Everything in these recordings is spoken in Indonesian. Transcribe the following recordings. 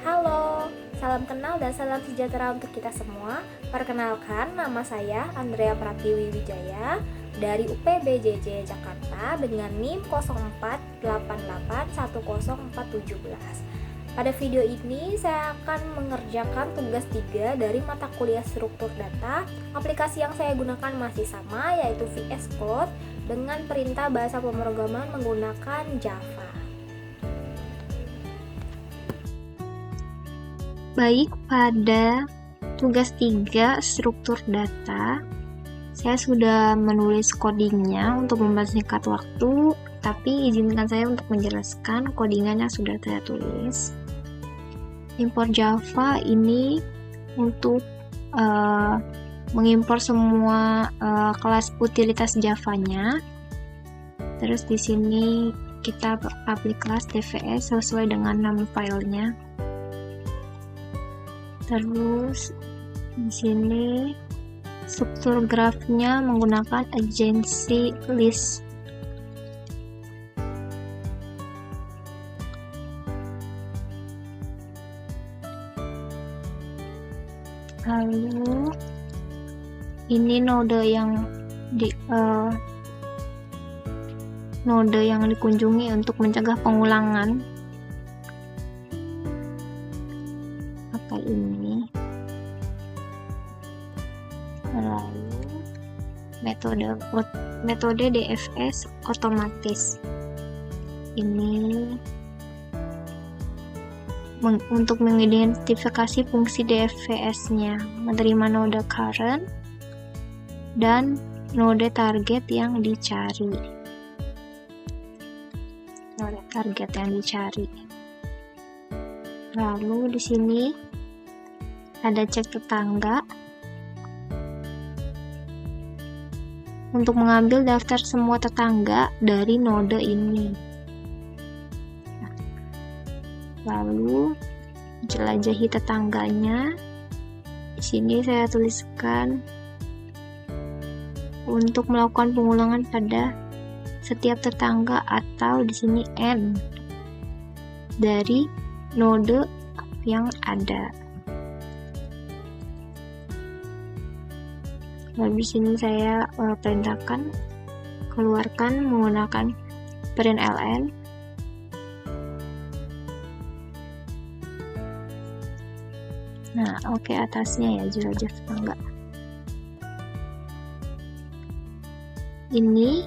Halo, salam kenal dan salam sejahtera untuk kita semua. Perkenalkan, nama saya Andrea Pratiwi Wijaya dari UPBJJ Jakarta dengan NIM 0488100417. Pada video ini saya akan mengerjakan tugas 3 dari mata kuliah struktur data. Aplikasi yang saya gunakan masih sama, yaitu VS Code dengan perintah bahasa pemrograman menggunakan Java. Baik, pada tugas 3 struktur data, saya sudah menulis codingnya untuk mempersingkat waktu, tapi izinkan saya untuk menjelaskan codingannya sudah saya tulis. Import Java ini untuk mengimpor semua kelas utilitas Java-nya. Terus di sini kita public class DVS sesuai dengan nama filenya. Terus di sini struktur grafnya menggunakan agency list. Lalu ini node yang dikunjungi untuk mencegah pengulangan. Pakai ini. Lalu metode DFS otomatis. Ini untuk mengidentifikasi fungsi DFS-nya, menerima node current dan node target yang dicari. Lalu di sini ada cek tetangga untuk mengambil daftar semua tetangga dari node ini. Lalu jelajahi tetangganya. Di sini saya tuliskan untuk melakukan pengulangan pada setiap tetangga atau di sini n dari node yang ada. Lalu di sini saya perintahkan keluarkan menggunakan println. Nah, oke, atasnya ya jelajah tetangga. Ini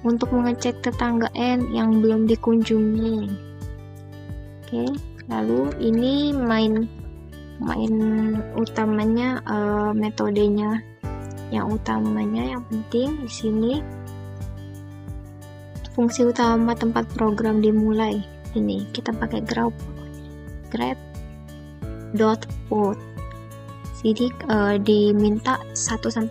untuk mengecek tetangga N yang belum dikunjungi. Oke, lalu ini main utamanya, metodenya yang penting di sini fungsi utama tempat program dimulai. Ini kita pakai grep.put. Jadi diminta 1-8.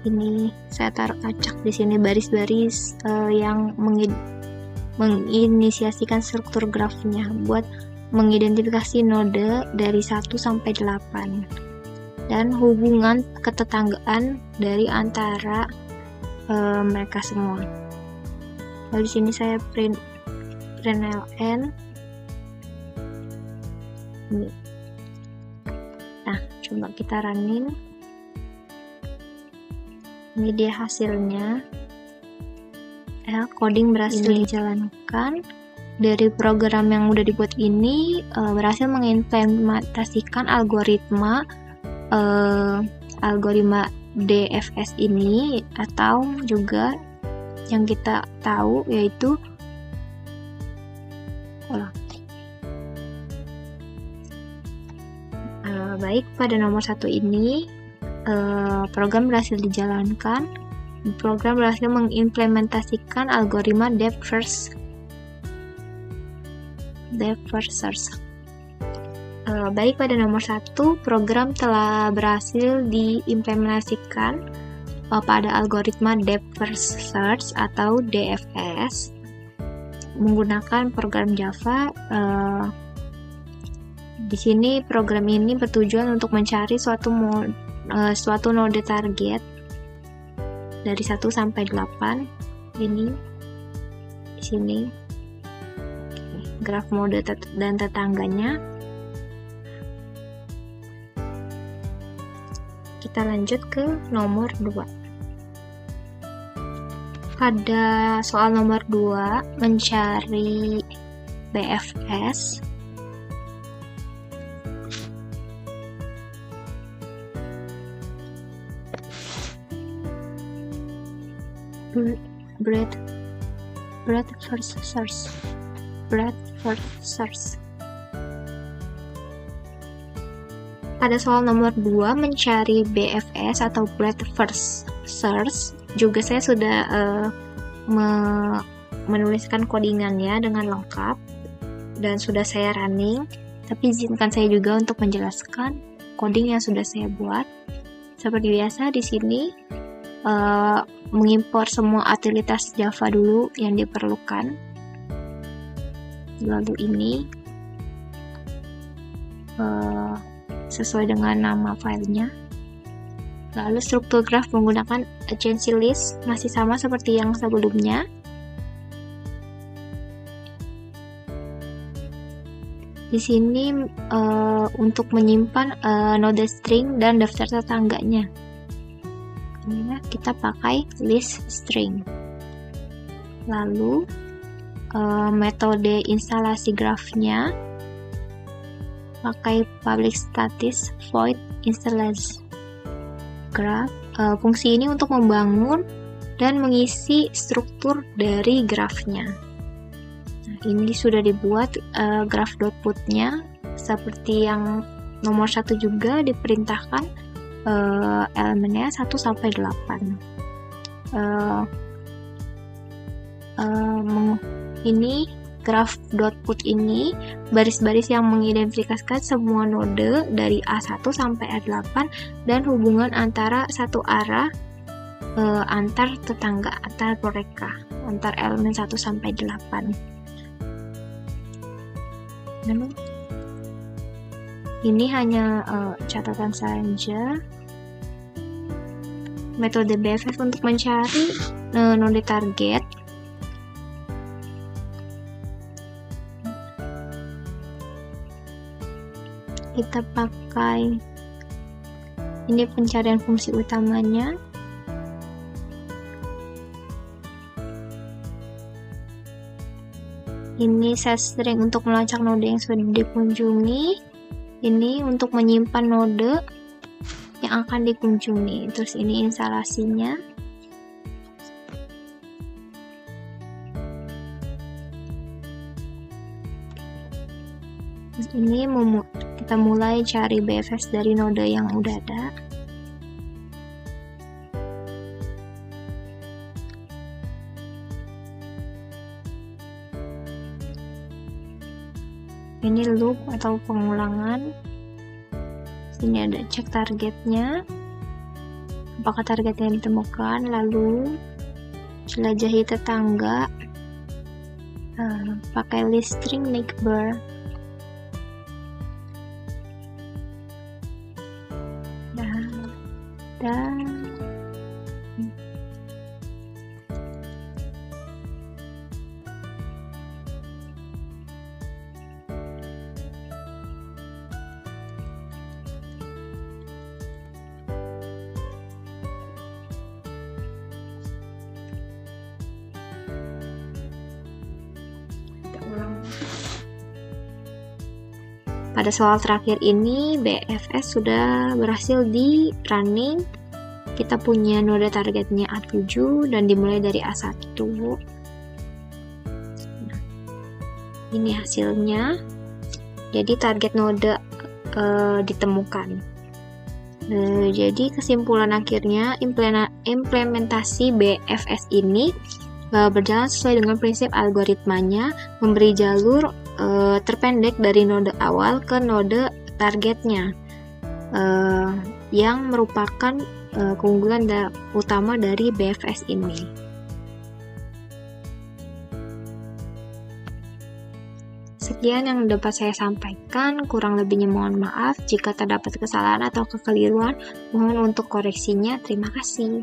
Ini saya taruh acak di sini baris-baris yang menginisiasikan struktur grafnya buat mengidentifikasi node dari 1-8 dan hubungan ketetanggaan dari antara mereka semua. Lalu di sini saya println ini. Nah, coba kita running. Ini dia hasilnya. Coding berhasil dijalankan. Dari program yang udah dibuat ini berhasil mengimplementasikan algoritma DFS ini, atau juga yang kita tahu yaitu baik, pada nomor 1 ini program berhasil dijalankan. Program berhasil mengimplementasikan algoritma depth first search. Baik, pada nomor 1 program telah berhasil diimplementasikan pada algoritma depth first search atau DFS menggunakan program Java. Di sini program ini bertujuan untuk mencari suatu node target dari 1-8 ini sini. Graf mode dan tetangganya. Kita lanjut ke nomor 2. Pada soal nomor 2, mencari BFS. Breadth first search. Pada soal nomor 2, mencari BFS atau breadth first search, juga saya sudah menuliskan codingannya dengan lengkap dan sudah saya running, tapi izinkan saya juga untuk menjelaskan coding yang sudah saya buat. Seperti biasa di sini mengimpor semua utilitas Java dulu yang diperlukan. Lalu ini sesuai dengan nama filenya. Lalu struktur graf menggunakan agency list, masih sama seperti yang sebelumnya. Di sini untuk menyimpan node string dan daftar tetangganya, kita pakai list string. Lalu metode instalasi grafnya pakai public static void installation graph. Fungsi ini untuk membangun dan mengisi struktur dari grafnya. Nah, ini sudah dibuat graph.put-nya seperti yang nomor 1 juga diperintahkan elemennya 1 sampai 8. Ini graph.put ini baris-baris yang mengidentifikasikan semua node dari A1 sampai A8 dan hubungan antara satu arah antar tetangga, antar mereka, antar elemen 1 sampai 8. Ini hanya catatan saja. Metode BFS untuk mencari node target. Kita pakai ini pencarian fungsi utamanya. Ini set string untuk melacak node yang sudah dikunjungi. Ini untuk menyimpan node yang akan dikunjungi. Terus ini instalasinya. Terus ini kita mulai cari BFS dari node yang udah ada. Ini loop atau pengulangan. Sini ada cek targetnya, apakah targetnya ditemukan, lalu jelajahi tetangga, pakai list string neighbor. Dan pada soal terakhir ini BFS sudah berhasil di running. Kita punya node targetnya A7 dan dimulai dari A1. Nah, ini hasilnya. Jadi target node ditemukan. Jadi kesimpulan akhirnya implementasi BFS ini berjalan sesuai dengan prinsip algoritmanya, memberi jalur terpendek dari node awal ke node targetnya, yang merupakan keunggulan utama dari BFS ini. Sekian yang dapat saya sampaikan, kurang lebihnya mohon maaf. Jika terdapat kesalahan atau kekeliruan, mohon untuk koreksinya. Terima kasih.